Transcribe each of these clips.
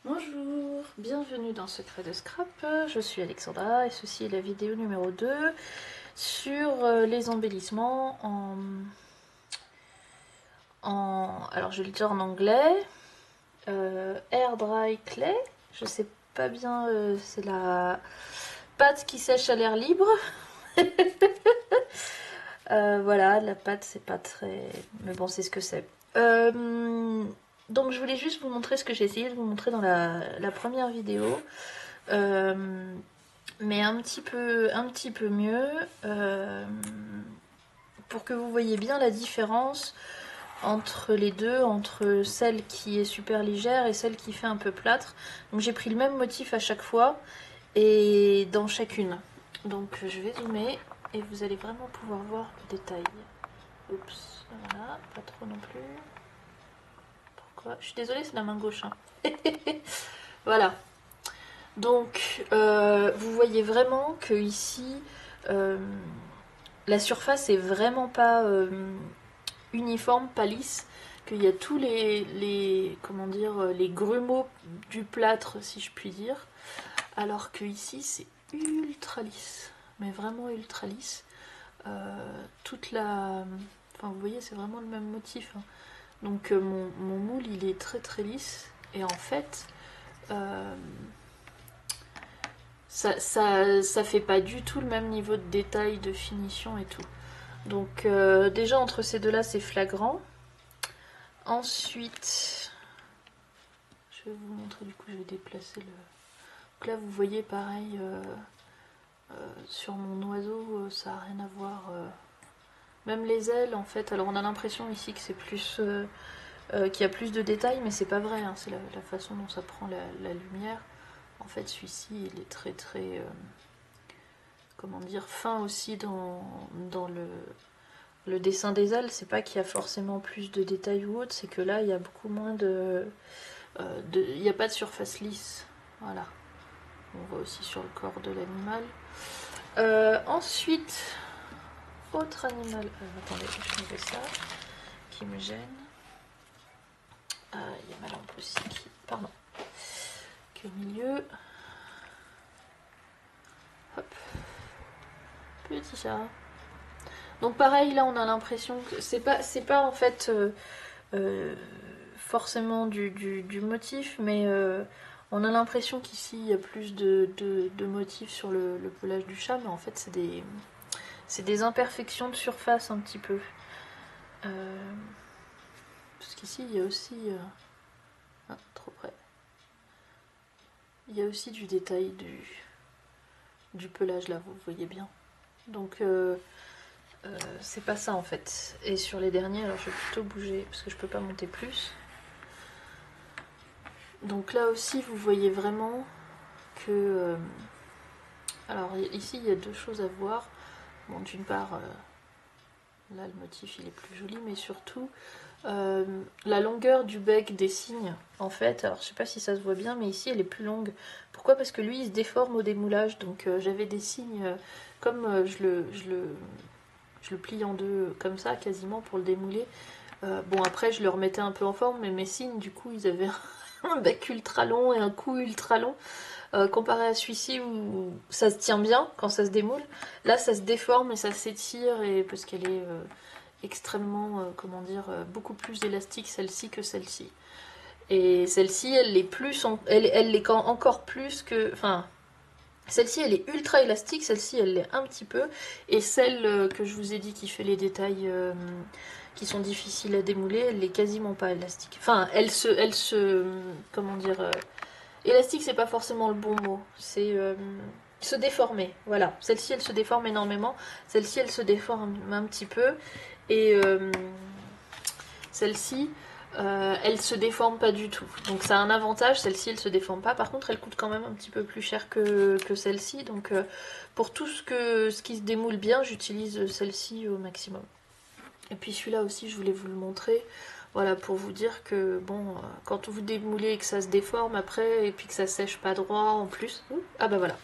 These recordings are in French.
Bonjour, bienvenue dans Secret de Scrap, je suis Alexandra et ceci est la vidéo numéro 2 sur les embellissements alors je vais le dire en anglais, Air Dry Clay, je sais pas bien, c'est la pâte qui sèche à l'air libre. Voilà, la pâte c'est pas très... mais bon c'est ce que c'est. Donc je voulais juste vous montrer ce que j'ai essayé de vous montrer dans la première vidéo. Mais un petit peu mieux, pour que vous voyez bien la différence entre les deux, entre celle qui est super légère et celle qui fait un peu plâtre. Donc j'ai pris le même motif à chaque fois et dans chacune. Donc je vais zoomer et vous allez vraiment pouvoir voir le détail. Oups, voilà, pas trop non plus. Pourquoi? Je suis désolée, c'est la main gauche. Hein. Voilà. Donc, vous voyez vraiment que ici, la surface est vraiment pas uniforme, pas lisse, qu'il y a tous comment dire, les grumeaux du plâtre, si je puis dire, alors que ici c'est ultra lisse, mais vraiment ultra lisse. Toute la, enfin vous voyez, c'est vraiment le même motif. Hein. Donc mon moule, il est très très lisse, et en fait. Ça fait pas du tout le même niveau de détail, de finition et tout. Donc déjà entre ces deux là c'est flagrant. Ensuite, je vais vous montrer, du coup je vais déplacer le... Donc là vous voyez pareil, sur mon oiseau ça n'a rien à voir. Même les ailes en fait, alors on a l'impression ici que c'est plus... qu'il y a plus de détails, mais c'est pas vrai, hein. C'est la façon dont ça prend la lumière. En fait celui-ci il est très très... comment dire, fin aussi dans le dessin des ailes. C'est pas qu'il y a forcément plus de détails ou autre, c'est que là il y a beaucoup moins il n'y a pas de surface lisse. Voilà. On voit aussi sur le corps de l'animal. Ensuite, autre animal. Attendez, je vais ça qui me gêne. Il y a ma lampe aussi qui. Pardon. Qui est au milieu. Hop. Petit chat. Donc pareil, là on a l'impression que c'est pas en fait forcément du motif, mais on a l'impression qu'ici il y a plus de motifs sur le pelage du chat, mais en fait c'est des imperfections de surface un petit peu. Parce qu'ici il y a aussi... ah, trop près. Il y a aussi du détail du pelage là, vous voyez bien. Donc c'est pas ça en fait. Et sur les derniers, alors je vais plutôt bouger parce que je peux pas monter plus. Donc là aussi vous voyez vraiment que... alors ici il y a deux choses à voir. Bon, d'une part, là le motif il est plus joli, mais surtout la longueur du bec des cygnes, en fait, alors je sais pas si ça se voit bien, mais ici elle est plus longue. Pourquoi? Parce que lui il se déforme au démoulage, donc j'avais des cygnes comme je le plie en deux comme ça quasiment pour le démouler. Bon après je le remettais un peu en forme, mais mes cygnes du coup ils avaient un bec ultra long et un cou ultra long. Comparé à celui-ci où ça se tient bien quand ça se démoule, là ça se déforme et ça s'étire, et parce qu'elle est extrêmement, comment dire, beaucoup plus élastique celle-ci que celle-ci. Et celle-ci, elle l'est plus, elle l'est encore plus que, enfin, celle-ci elle est ultra élastique, celle-ci elle l'est un petit peu, et celle que je vous ai dit qui fait les détails qui sont difficiles à démouler, elle l'est quasiment pas élastique. Enfin, comment dire, élastique c'est pas forcément le bon mot, c'est se déformer, voilà. Celle-ci elle se déforme énormément, celle-ci elle se déforme un petit peu, et celle-ci elle se déforme pas du tout. Donc ça a un avantage, celle-ci elle se déforme pas, par contre elle coûte quand même un petit peu plus cher que celle-ci, donc pour tout ce qui se démoule bien, j'utilise celle-ci au maximum. Et puis celui-là aussi je voulais vous le montrer. Voilà, pour vous dire que bon, quand vous démoulez et que ça se déforme après, et puis que ça sèche pas droit en plus, ah bah voilà,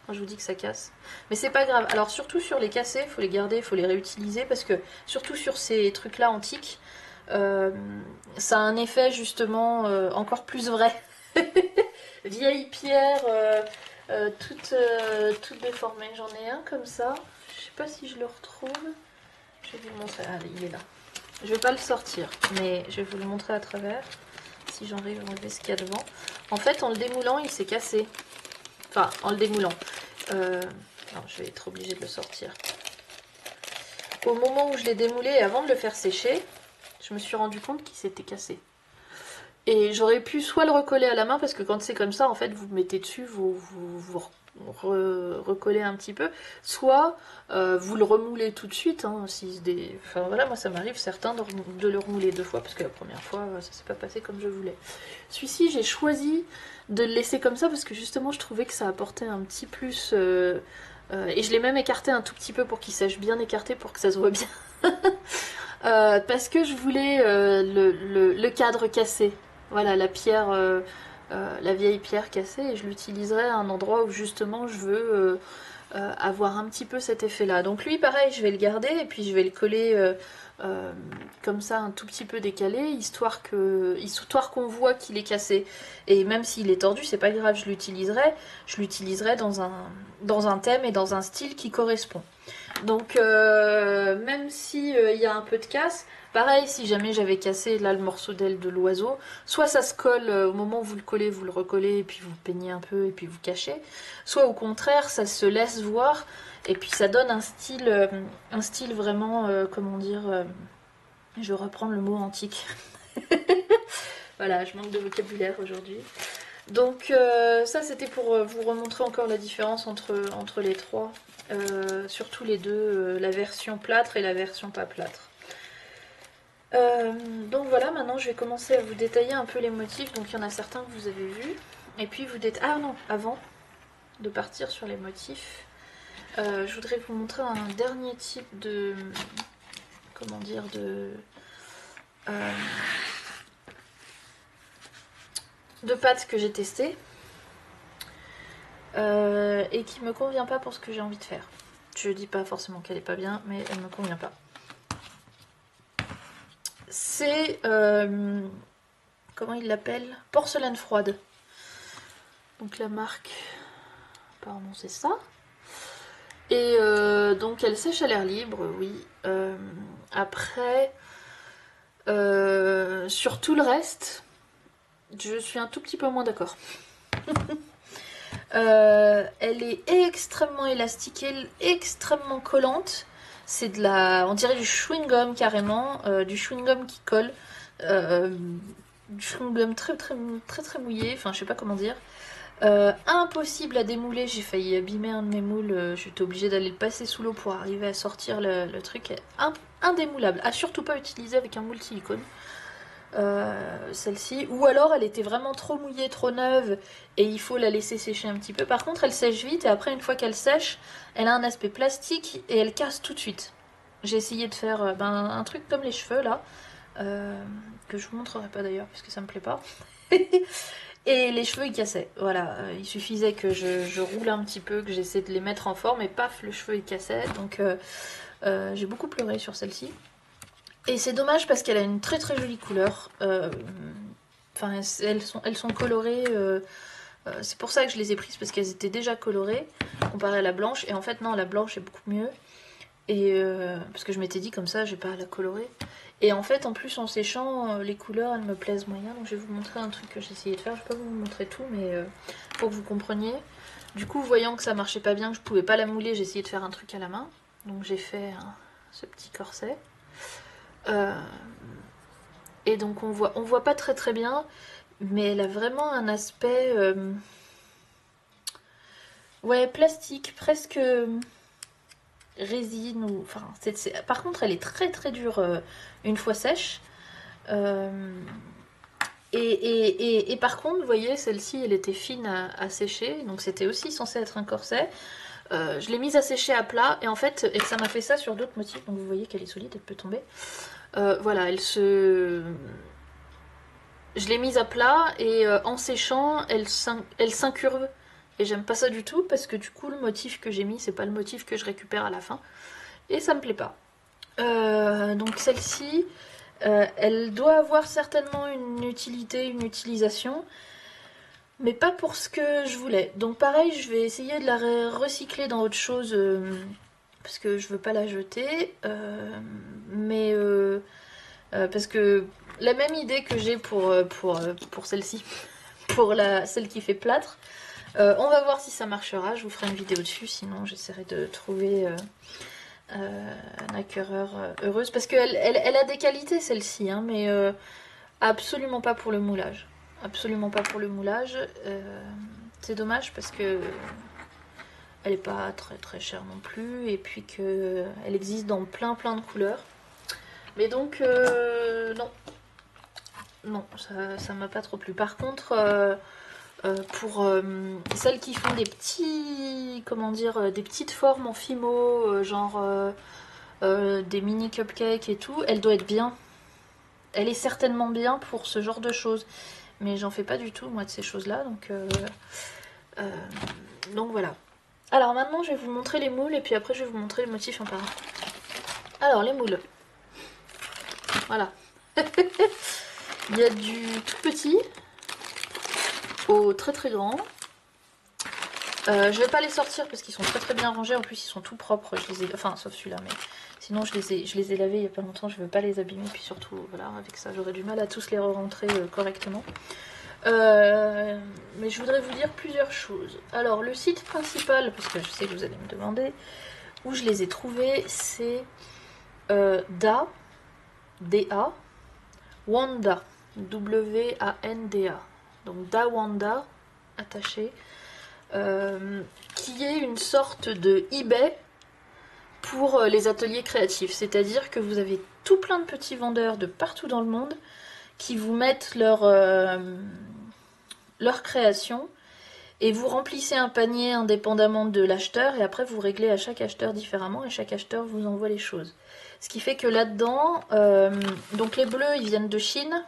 quand je vous dis que ça casse. Mais c'est pas grave, alors surtout sur les cassés, il faut les garder, il faut les réutiliser, parce que surtout sur ces trucs là antiques, ça a un effet justement encore plus vrai. Vieille pierre, toute déformée. J'en ai un comme ça. Je sais pas si je le retrouve. Je vais vous le montrer. Ah, il est là. Je vais pas le sortir, mais je vais vous le montrer à travers. Si j'arrive à enlever ce qu'il y a devant. En fait, en le démoulant, il s'est cassé. Enfin, en le démoulant. Non, je vais être obligée de le sortir. Au moment où je l'ai démoulé et avant de le faire sécher, je me suis rendu compte qu'il s'était cassé. Et j'aurais pu soit le recoller à la main, parce que quand c'est comme ça, en fait, vous mettez dessus, vous recollez un petit peu, soit vous le remoulez tout de suite. Hein, enfin voilà, moi ça m'arrive certains de le remouler 2 fois, parce que la première fois, ça s'est pas passé comme je voulais. Celui-ci, j'ai choisi de le laisser comme ça, parce que justement, je trouvais que ça apportait un petit plus... et je l'ai même écarté un tout petit peu pour qu'il sèche bien écarté, pour que ça se voit bien. Parce que je voulais le cadre cassé. Voilà, la pierre, la vieille pierre cassée, et je l'utiliserai à un endroit où justement je veux avoir un petit peu cet effet-là. Donc lui, pareil, je vais le garder et puis je vais le coller comme ça, un tout petit peu décalé, histoire qu'on voit qu'il est cassé. Et même s'il est tordu, c'est pas grave, je l'utiliserai dans un thème et dans un style qui correspond. Donc même si il y a un peu de casse, pareil, si jamais j'avais cassé là le morceau d'aile de l'oiseau, soit ça se colle au moment où vous le collez, vous le recollez et puis vous peignez un peu et puis vous cachez, soit au contraire ça se laisse voir et puis ça donne un style vraiment, comment dire, je vais reprendre le mot antique. Voilà, je manque de vocabulaire aujourd'hui. Donc ça c'était pour vous remontrer encore la différence entre les trois. Surtout les deux, la version plâtre et la version pas plâtre. Donc voilà, maintenant je vais commencer à vous détailler un peu les motifs. Donc il y en a certains que vous avez vus. Et puis vous détailler... Ah non, avant de partir sur les motifs, je voudrais vous montrer un dernier type de... Comment dire, de pâte que j'ai testé. Et qui me convient pas pour ce que j'ai envie de faire. Je dis pas forcément qu'elle est pas bien, mais elle me convient pas. C'est comment il l'appelle, porcelaine froide. Donc la marque, apparemment c'est ça. Et donc elle sèche à l'air libre, oui. Après, sur tout le reste, je suis un tout petit peu moins d'accord. Elle est extrêmement élastiquée, extrêmement collante. C'est de la... on dirait du chewing-gum carrément, du chewing-gum qui colle. Du chewing-gum très mouillé, enfin je sais pas comment dire. Impossible à démouler, j'ai failli abîmer un de mes moules, j'étais obligée d'aller le passer sous l'eau pour arriver à sortir le truc. Indémoulable, à surtout pas utiliser avec un moule silicone. Celle-ci, ou alors elle était vraiment trop mouillée, trop neuve et il faut la laisser sécher un petit peu. Par contre elle sèche vite et après une fois qu'elle sèche, elle a un aspect plastique et elle casse tout de suite. J'ai essayé de faire un truc comme les cheveux là, que je vous montrerai pas d'ailleurs puisque ça me plaît pas. Et les cheveux ils cassaient, voilà, il suffisait que je roule un petit peu, que j'essaie de les mettre en forme et paf, le cheveu il cassait. Donc j'ai beaucoup pleuré sur celle-ci. Et c'est dommage parce qu'elle a une très jolie couleur. Enfin, elles sont colorées. C'est pour ça que je les ai prises parce qu'elles étaient déjà colorées comparées à la blanche. Et en fait, non, la blanche est beaucoup mieux. Et parce que je m'étais dit comme ça, j'ai pas à la colorer. Et en fait, en plus, en séchant, les couleurs, elles me plaisent moyen. Donc je vais vous montrer un truc que j'ai essayé de faire. Je vais pas vous montrer tout, mais pour que vous compreniez. Du coup, voyant que ça marchait pas bien, que je pouvais pas la mouler, j'ai essayé de faire un truc à la main. Donc j'ai fait ce petit corset. Et donc on voit pas très bien, mais elle a vraiment un aspect ouais, plastique, presque résine ou enfin par contre elle est très dure une fois sèche. Et par contre, vous voyez, celle-ci elle était fine à sécher, donc c'était aussi censé être un corset. Je l'ai mise à sécher à plat et en fait, et ça m'a fait ça sur d'autres motifs, donc vous voyez qu'elle est solide, elle peut tomber. Voilà, je l'ai mise à plat et en séchant, elle s'incurve. Et j'aime pas ça du tout parce que du coup, le motif que j'ai mis, c'est pas le motif que je récupère à la fin. Et ça me plaît pas. Donc celle-ci, elle doit avoir certainement une utilité, une utilisation. mais pas pour ce que je voulais. Donc pareil, je vais essayer de la recycler dans autre chose, parce que je veux pas la jeter, parce que la même idée que j'ai pour celle-ci, pour celle qui fait plâtre, on va voir si ça marchera, je vous ferai une vidéo dessus, sinon j'essaierai de trouver un acquéreur heureuse, parce qu'elle a des qualités celle-ci, hein, mais absolument pas pour le moulage. Absolument pas pour le moulage. C'est dommage parce que elle est pas très très chère non plus, et puis que elle existe dans plein de couleurs. Mais donc non, non, ça m'a pas trop plu. Par contre, pour celles qui font des petits, comment dire, des petites formes en fimo, genre des mini cupcakes et tout, elle doit être bien. Elle est certainement bien pour ce genre de choses. Mais j'en fais pas du tout, moi, de ces choses-là. Donc voilà. Alors maintenant, je vais vous montrer les moules et puis après, je vais vous montrer les motifs en par un. Alors, les moules. Voilà. Il y a du tout petit au très très grand. Je vais pas les sortir parce qu'ils sont très bien rangés. En plus, ils sont tout propres. Je les ai... Enfin, sauf celui-là, mais sinon, je les ai lavés il y a pas longtemps. Je veux pas les abîmer. Puis surtout, voilà, avec ça, j'aurais du mal à tous les re-rentrer correctement. Mais je voudrais vous dire plusieurs choses. Alors, le site principal, parce que je sais que vous allez me demander où je les ai trouvés, c'est Da, D-A, Wanda, W-A-N-D-A. Donc Da Wanda, attaché, qui est une sorte de eBay pour les ateliers créatifs. C'est-à-dire que vous avez tout plein de petits vendeurs de partout dans le monde qui vous mettent leur création et vous remplissez un panier indépendamment de l'acheteur et après vous réglez à chaque acheteur différemment et chaque acheteur vous envoie les choses. Ce qui fait que là-dedans, donc les bleus ils viennent de Chine,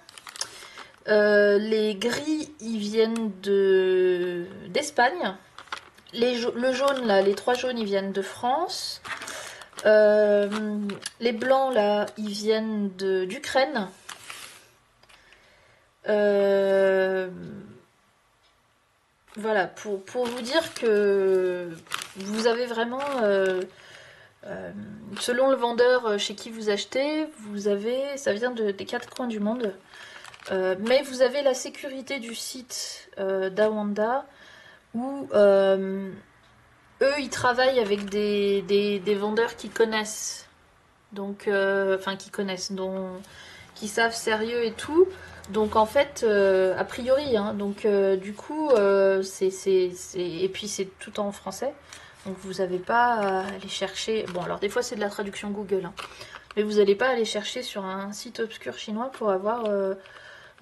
les gris ils viennent d'Espagne, le jaune là, les 3 jaunes ils viennent de France, les blancs là ils viennent d'Ukraine. Voilà, pour vous dire que vous avez vraiment, selon le vendeur chez qui vous achetez, ça vient des 4 coins du monde, mais vous avez la sécurité du site d'Awanda où eux ils travaillent avec des vendeurs qui connaissent, donc enfin qui connaissent, qui savent sérieux et tout. Donc en fait, a priori, hein, donc du coup, et puis c'est tout en français, donc vous n'avez pas à aller chercher. Bon, alors des fois c'est de la traduction Google, hein, mais vous n'allez pas aller chercher sur un site obscur chinois pour avoir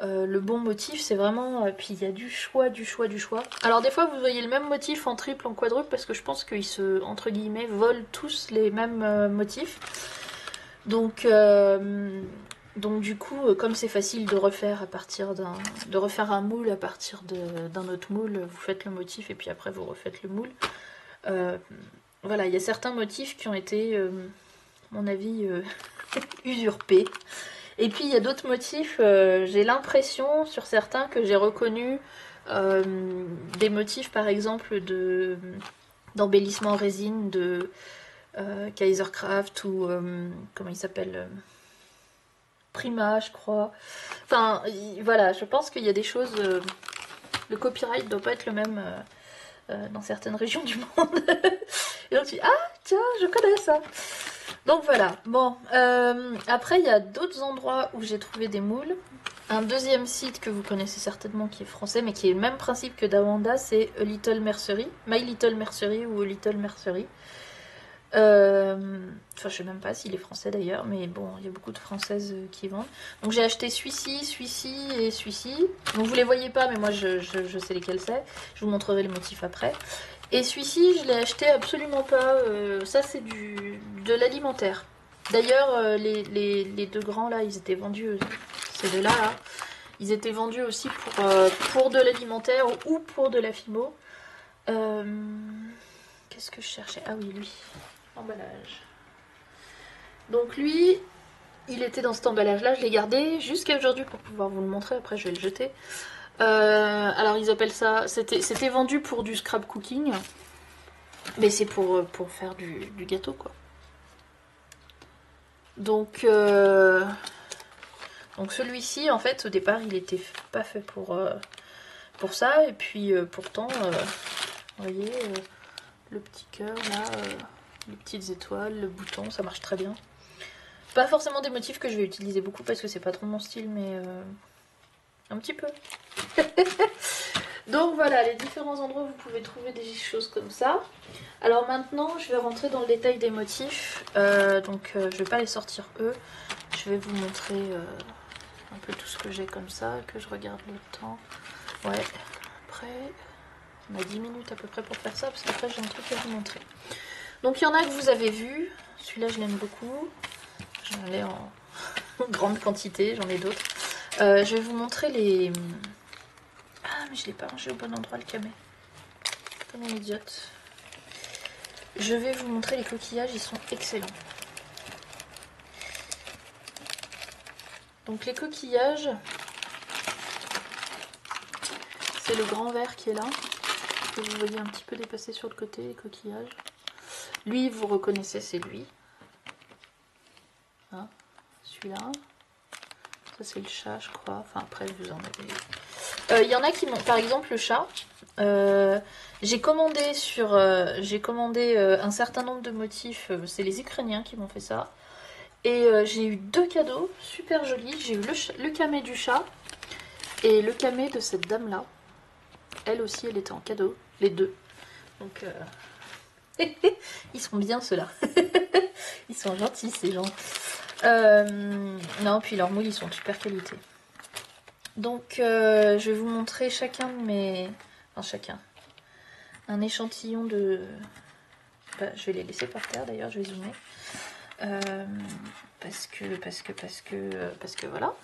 le bon motif. C'est vraiment. Puis il y a du choix. Alors des fois vous voyez le même motif en triple, en quadruple, parce que je pense qu'ils entre guillemets, volent tous les mêmes motifs. Donc du coup, comme c'est facile de refaire un moule à partir d'un autre moule, vous faites le motif et puis après vous refaites le moule. Voilà, il y a certains motifs qui ont été, à mon avis, usurpés. Et puis il y a d'autres motifs, j'ai l'impression sur certains que j'ai reconnu des motifs par exemple d'embellissement en résine de Kaisercraft ou comment il s'appelle, Prima, je crois. Enfin, voilà, je pense qu'il y a des choses. Le copyright ne doit pas être le même dans certaines régions du monde. Et donc tu dis, ah, tiens, je connais ça. Donc voilà. Bon, après, il y a d'autres endroits où j'ai trouvé des moules. Un deuxième site que vous connaissez certainement qui est français, mais qui est le même principe que Dawanda, c'est A Little Mercery. My Little Mercery ou A Little Mercery. Enfin, je sais même pas s'il est français d'ailleurs, mais bon, il y a beaucoup de françaises qui vendent. Donc j'ai acheté celui-ci et celui-ci. Donc vous les voyez pas, mais moi je sais lesquels c'est. Je vous montrerai les motifs après. Et celui-ci, je l'ai acheté absolument pas. Ça, c'est de l'alimentaire. D'ailleurs, les deux grands là, ils étaient vendus. Ces deux-là, là, ils étaient vendus aussi pour de l'alimentaire ou pour de la fimo. Qu'est-ce que je cherchais? Ah oui, lui. Emballage. Donc lui, il était dans cet emballage là, je l'ai gardé jusqu'à aujourd'hui pour pouvoir vous le montrer, après je vais le jeter. Alors ils appellent ça, c'était vendu pour du scrap cooking, mais c'est pour faire du gâteau quoi. Donc, donc celui-ci en fait au départ il était pas fait pour ça, et puis pourtant, vous voyez, le petit cœur là, les petites étoiles, le bouton, ça marche très bien. Pas forcément des motifs que je vais utiliser beaucoup parce que c'est pas trop mon style, mais un petit peu. Donc voilà, les différents endroits où vous pouvez trouver des choses comme ça. Alors maintenant, je vais rentrer dans le détail des motifs. Je vais pas les sortir eux. Je vais vous montrer un peu tout ce que j'ai comme ça, que je regarde le temps. Ouais, après, on a 10 minutes à peu près pour faire ça, parce qu'après j'ai un truc à vous montrer. Donc il y en a que vous avez vu. Celui-là, je l'aime beaucoup. J'en ai en grande quantité, j'en ai d'autres. Je vais vous montrer les... Ah, mais je l'ai pas rangé au bon endroit, le camé. Comme une idiote. Je vais vous montrer les coquillages, ils sont excellents. Donc les coquillages, c'est le grand verre qui est là, que vous voyez un petit peu dépassé sur le côté, les coquillages. Lui, vous reconnaissez, c'est lui. Hein, celui-là. Ça, c'est le chat, je crois. Enfin, après, vous en avez... Il y en a qui m'ont... Par exemple, le chat. J'ai commandé un certain nombre de motifs. C'est les Ukrainiens qui m'ont fait ça. Et j'ai eu 2 cadeaux super jolis. J'ai eu le camé du chat et le camé de cette dame-là. Elle aussi, elle était en cadeau. Les deux. Donc, ils sont bien, ceux-là. Ils sont gentils, ces gens. Non, puis leurs moules, ils sont de super qualité. Donc, je vais vous montrer chacun de mes... Enfin, chacun. Un échantillon de... Bah, je vais les laisser par terre, d'ailleurs, je vais zoomer. Parce que voilà.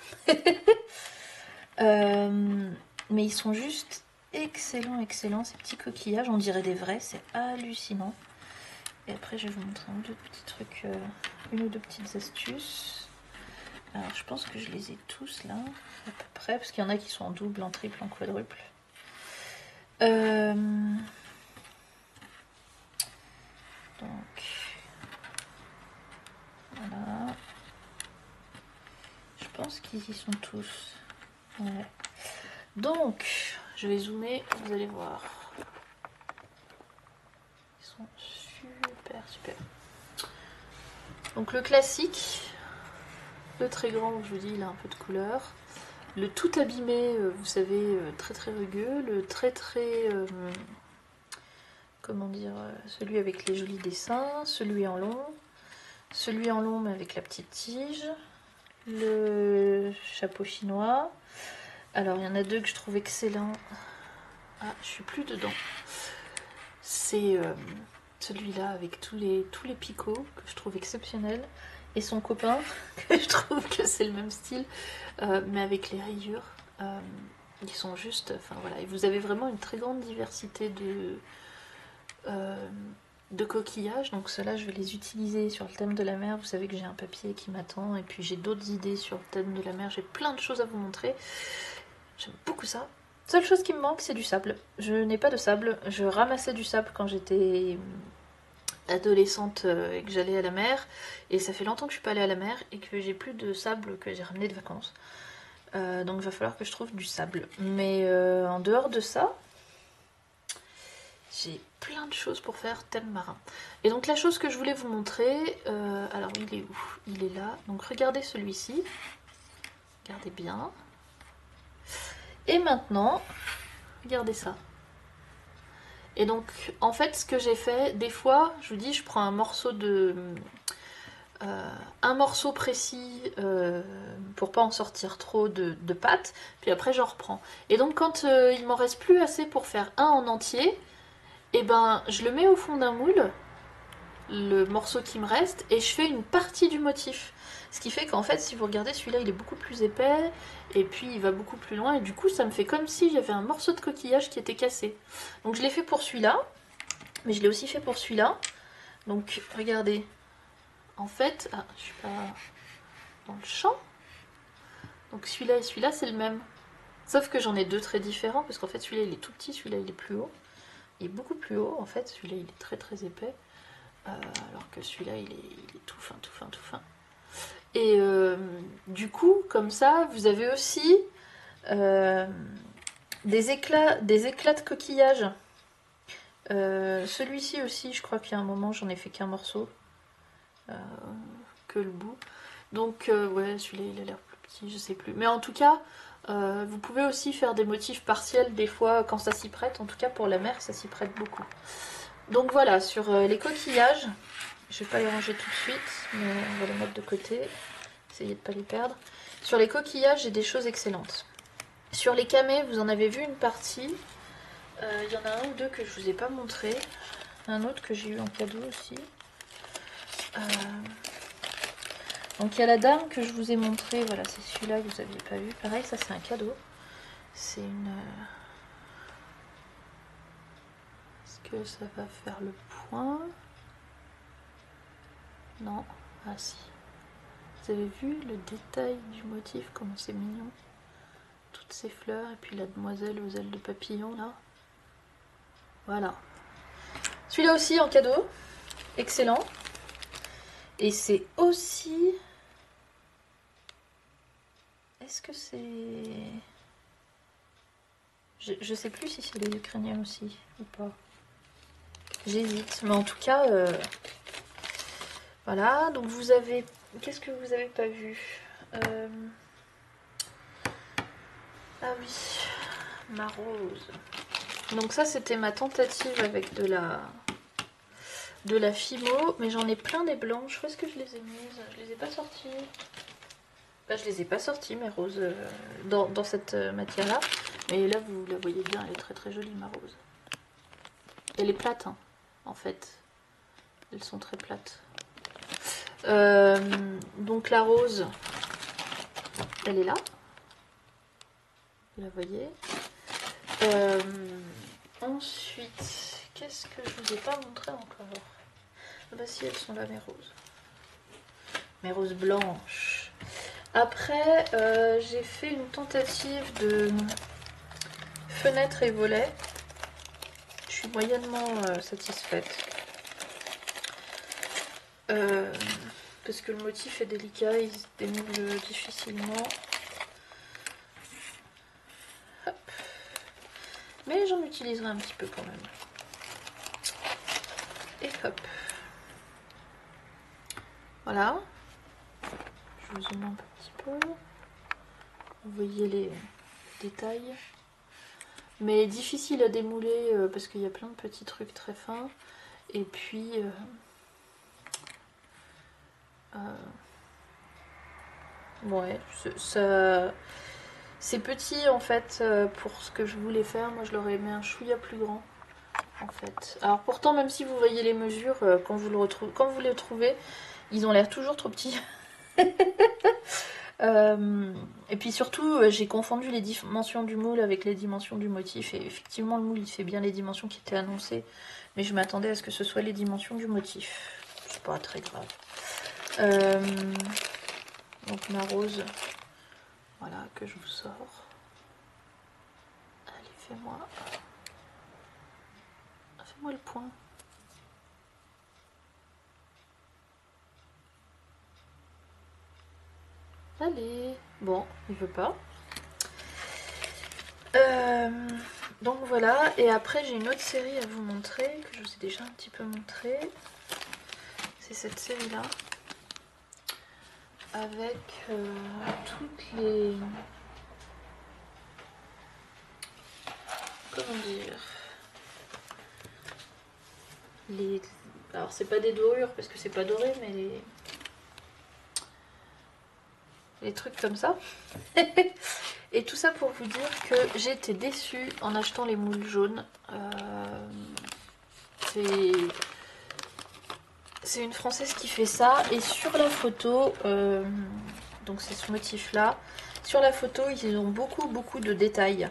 Mais ils sont juste excellents, excellents, ces petits coquillages. On dirait des vrais, c'est hallucinant. Et après, je vais vous montrer un ou deux petits trucs, une ou deux petites astuces. Alors, je pense que je les ai tous là, à peu près, parce qu'il y en a qui sont en double, en triple, en quadruple. Donc, voilà. Je pense qu'ils y sont tous. Ouais. Donc, je vais zoomer, vous allez voir. Ils sont super, super. Donc, le classique, le très grand, je vous dis, il a un peu de couleur. Le tout abîmé, vous savez, très très rugueux. Le très très... comment dire, celui avec les jolis dessins, celui en long mais avec la petite tige, le chapeau chinois. Alors il y en a deux que je trouve excellents. Ah, je suis plus dedans. C'est celui-là avec tous les picots que je trouve exceptionnel, et son copain que je trouve que c'est le même style, mais avec les rayures. Ils sont juste, enfin voilà, et vous avez vraiment une très grande diversité de coquillages. Donc ceux-là, je vais les utiliser sur le thème de la mer. Vous savez que j'ai un papier qui m'attend, et puis j'ai d'autres idées sur le thème de la mer. J'ai plein de choses à vous montrer. J'aime beaucoup ça. Seule chose qui me manque, c'est du sable. Je n'ai pas de sable. Je ramassais du sable quand j'étais adolescente et que j'allais à la mer. Et ça fait longtemps que je suis pas allée à la mer et que j'ai plus de sable que j'ai ramené de vacances. Donc il va falloir que je trouve du sable. Mais en dehors de ça, j'ai plein de choses pour faire thème marin. Et donc la chose que je voulais vous montrer, alors il est où? Il est là. Donc regardez celui-ci. Regardez bien. Et maintenant, regardez ça. Et donc en fait ce que j'ai fait, des fois, je vous dis, je prends un morceau précis pour pas en sortir trop de pâte, puis après j'en reprends. Et donc quand il m'en reste plus assez pour faire un en entier, et ben je le mets au fond d'un moule, le morceau qui me reste, et je fais une partie du motif. Ce qui fait qu'en fait, si vous regardez, celui-là il est beaucoup plus épais, et puis il va beaucoup plus loin, et du coup ça me fait comme si j'avais un morceau de coquillage qui était cassé. Donc je l'ai fait pour celui-là, mais je l'ai aussi fait pour celui-là. Donc regardez, en fait, ah, je suis pas dans le champ. Donc celui-là et celui-là, c'est le même. Sauf que j'en ai deux très différents, parce qu'en fait celui-là il est tout petit, celui-là il est plus haut. Il est beaucoup plus haut en fait, celui-là il est très très épais. Alors que celui-là il est tout fin, tout fin, tout fin. Et du coup, comme ça, vous avez aussi des éclats de coquillage. Celui-ci aussi, je crois qu'il y a un moment, j'en ai fait qu'un morceau. Que le bout. Donc ouais, celui-là il a l'air plus petit, je sais plus. Mais en tout cas, vous pouvez aussi faire des motifs partiels des fois quand ça s'y prête. En tout cas pour la mer, ça s'y prête beaucoup. Donc voilà, sur les coquillages, je vais pas les ranger tout de suite, mais on va les mettre de côté. Essayez de pas les perdre. Sur les coquillages, j'ai des choses excellentes. Sur les camés, vous en avez vu une partie. Il y en a un ou deux que je vous ai pas montré. Un autre que j'ai eu en cadeau aussi. Donc il y a la dame que je vous ai montré, voilà, c'est celui-là que vous n'aviez pas vu. Pareil, ça c'est un cadeau. C'est une... Est-ce que ça va faire le point? Non. Ah si. Vous avez vu le détail du motif, comment c'est mignon? Toutes ces fleurs, et puis la demoiselle aux ailes de papillon, là. Voilà. Celui-là aussi en cadeau. Excellent. Et c'est aussi... Est-ce que c'est... Je sais plus si c'est les Ukrainiens aussi ou pas. J'hésite. Mais en tout cas, voilà. Donc vous avez... Qu'est-ce que vous avez pas vu? Ah oui, ma rose. Donc ça, c'était ma tentative avec de la Fimo. Mais j'en ai plein des blanches. Où est-ce que je les ai mises? Je les ai pas sorties. Bah, je les ai pas sorties, mes roses, dans cette matière-là. Mais là, vous la voyez bien, elle est très très jolie, ma rose. Elle est plate, hein, en fait. Elles sont très plates. Donc la rose, elle est là. Vous la voyez. Ensuite, qu'est-ce que je vous ai pas montré encore? Ah bah si, elles sont là, mes roses. Mes roses blanches. Après, j'ai fait une tentative de fenêtre et volet. Je suis moyennement satisfaite. Parce que le motif est délicat, il se démoule difficilement. Hop. Mais j'en utiliserai un petit peu quand même. Et hop. Voilà. Je vous zoome un petit peu. Vous voyez les détails. Mais difficile à démouler parce qu'il y a plein de petits trucs très fins. Et puis... ouais, c'est petit en fait pour ce que je voulais faire. Moi je l'aurais aimé un chouïa plus grand en fait. Alors pourtant même si vous voyez les mesures quand vous les trouvez, ils ont l'air toujours trop petits. Et puis surtout j'ai confondu les dimensions du moule avec les dimensions du motif. Et effectivement le moule il fait bien les dimensions qui étaient annoncées. Mais je m'attendais à ce que ce soit les dimensions du motif. C'est pas très grave. Donc ma rose, voilà, que je vous sors. Allez, fais-moi le point. Allez, bon, il veut pas. Donc voilà, et après j'ai une autre série à vous montrer, que je vous ai déjà un petit peu montré. C'est cette série-là. Avec toutes les... Comment dire? Alors c'est pas des dorures parce que c'est pas doré, mais les trucs comme ça. Et tout ça pour vous dire que j'ai été déçue en achetant les moules jaunes. C'est une Française qui fait ça. Et sur la photo, donc c'est ce motif là, sur la photo ils ont beaucoup de détails.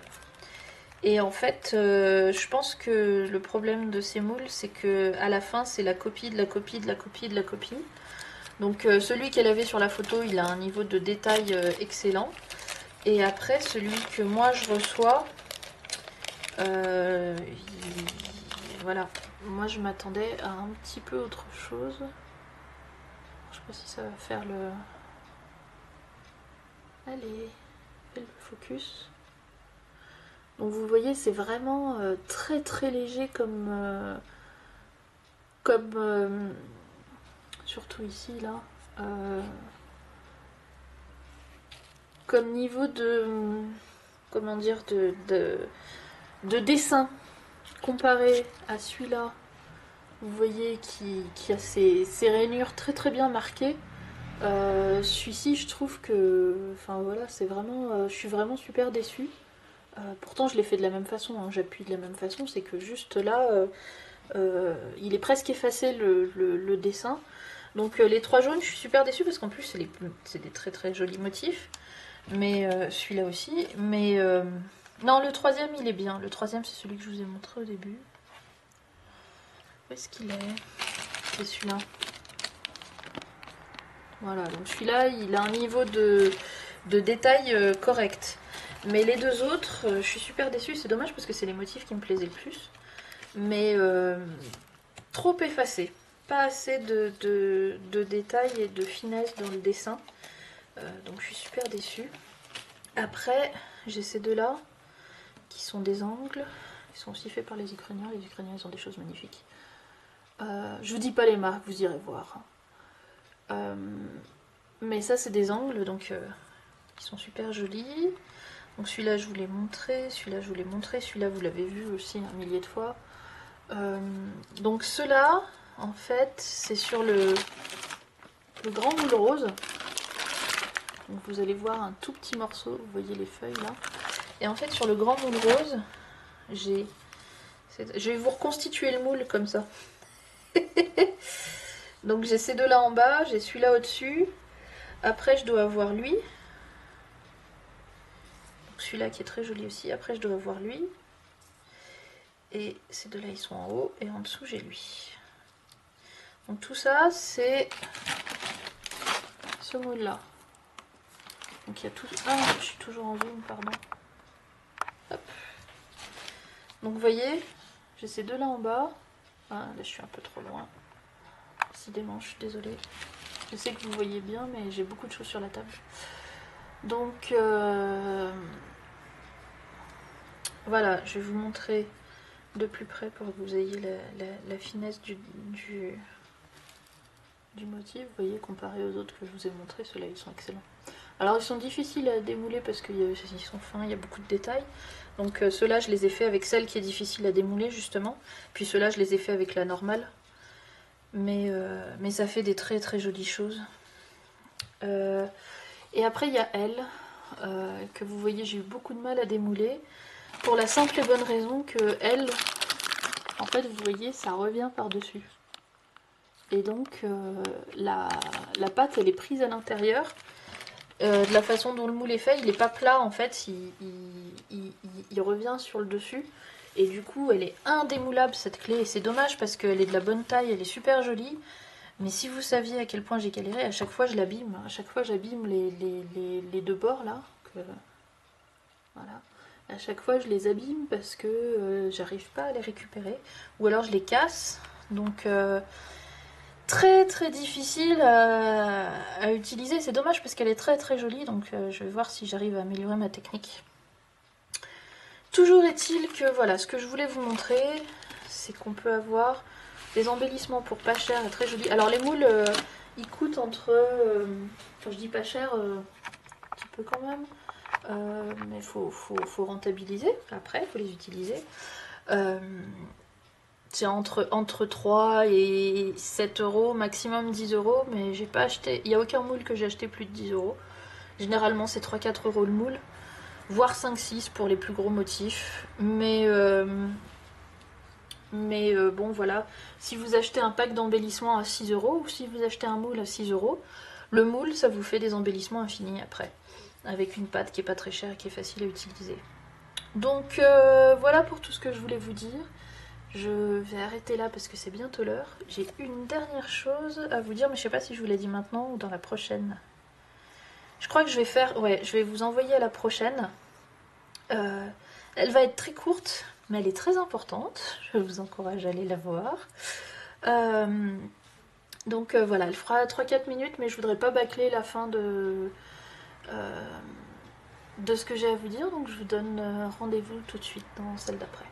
Et en fait, je pense que le problème de ces moules, c'est que à la fin, c'est la copie de la copie de la copie de la copie. Donc celui qu'elle avait sur la photo, il a un niveau de détail excellent. Et après, celui que moi je reçois, voilà, moi je m'attendais à un petit peu autre chose. Je sais pas si ça va faire le... Allez, fais le focus. Donc vous voyez, c'est vraiment très très léger comme surtout ici là, comme niveau de, comment dire, de dessin comparé à celui-là. Vous voyez qui a ses rainures très très bien marquées. Celui-ci, je trouve que, enfin voilà, c'est vraiment, je suis vraiment super déçue. Pourtant, je l'ai fait de la même façon, hein, j'appuie de la même façon, c'est que juste là, il est presque effacé le dessin. Donc les trois jaunes, je suis super déçue parce qu'en plus, c'est des très très jolis motifs. Mais celui-là aussi. Mais non, le troisième, il est bien. Le troisième, c'est celui que je vous ai montré au début. Où est-ce qu'il est? C'est celui-là. Voilà, donc celui-là, il a un niveau de détail correct. Mais les deux autres, je suis super déçue. C'est dommage parce que c'est les motifs qui me plaisaient le plus. Mais trop effacé. Pas assez de détails et de finesse dans le dessin. Donc je suis super déçue. Après, j'ai ces deux-là qui sont des angles. Ils sont aussi faits par les Ukrainiens. Les Ukrainiens, ils ont des choses magnifiques. Je vous dis pas les marques, vous irez voir. Mais ça, c'est des angles, donc qui sont super jolis. Donc celui-là, je vous l'ai montré. Celui-là, je vous l'ai montré. Celui-là, vous l'avez vu aussi un millier de fois. Donc ceux-là, en fait, c'est sur le grand moule rose. Donc vous allez voir un tout petit morceau. Vous voyez les feuilles là. Et en fait, sur le grand moule rose, je vais vous reconstituer le moule comme ça. Donc j'ai ces deux là en bas, j'ai celui-là au-dessus. Après je dois avoir lui. Celui-là qui est très joli aussi. Après je dois avoir lui. Et ces deux là ils sont en haut. Et en dessous j'ai lui. Donc tout ça c'est ce moule là. Donc il y a tout... Ah, je suis toujours en zoom, pardon. Hop. Donc vous voyez, j'ai ces deux là en bas. Ah, là je suis un peu trop loin. Décidément, je suis désolée. Je sais que vous voyez bien, mais j'ai beaucoup de choses sur la table. Donc, voilà, je vais vous montrer de plus près pour que vous ayez la finesse du motif. Vous voyez, comparé aux autres que je vous ai montrés, ceux-là, ils sont excellents. Alors, ils sont difficiles à démouler parce qu'ils sont fins, il y a beaucoup de détails. Donc, ceux-là, je les ai fait avec celle qui est difficile à démouler, justement. Puis ceux-là, je les ai fait avec la normale. Mais ça fait des très très jolies choses. Et après il y a elle, que vous voyez j'ai eu beaucoup de mal à démouler, pour la simple et bonne raison que elle, en fait vous voyez ça revient par dessus. Et donc la pâte elle est prise à l'intérieur. De la façon dont le moule est fait, il n'est pas plat en fait, il revient sur le dessus. Et du coup elle est indémoulable cette clé, et c'est dommage parce qu'elle est de la bonne taille, elle est super jolie. Mais si vous saviez à quel point j'ai galéré, à chaque fois je l'abîme. À chaque fois j'abîme les deux bords là. Voilà. À chaque fois je les abîme parce que j'arrive pas à les récupérer. Ou alors je les casse. Donc très très difficile à utiliser. C'est dommage parce qu'elle est très très jolie. Donc je vais voir si j'arrive à améliorer ma technique. Toujours est-il que voilà, ce que je voulais vous montrer, c'est qu'on peut avoir des embellissements pour pas cher et très jolis. Alors les moules, ils coûtent entre, quand je dis pas cher, un petit peu quand même, mais il faut rentabiliser après, il faut les utiliser. C'est entre 3 et 7 euros, maximum 10 euros, mais j'ai pas acheté, il n'y a aucun moule que j'ai acheté plus de 10 euros. Généralement c'est 3-4 euros le moule, voire 5-6 pour les plus gros motifs, mais bon voilà, si vous achetez un pack d'embellissement à 6 euros ou si vous achetez un moule à 6 euros, le moule ça vous fait des embellissements infinis après, avec une pâte qui est pas très chère et qui est facile à utiliser. Donc voilà pour tout ce que je voulais vous dire. Je vais arrêter là parce que c'est bientôt l'heure. J'ai une dernière chose à vous dire, mais je sais pas si je vous l'ai dit maintenant ou dans la prochaine. Je crois que je vais faire... Ouais, je vais vous envoyer à la prochaine. Elle va être très courte, mais elle est très importante. Je vous encourage à aller la voir. Donc voilà, elle fera 3-4 minutes, mais je voudrais pas bâcler la fin de ce que j'ai à vous dire. Donc je vous donne rendez-vous tout de suite dans celle d'après.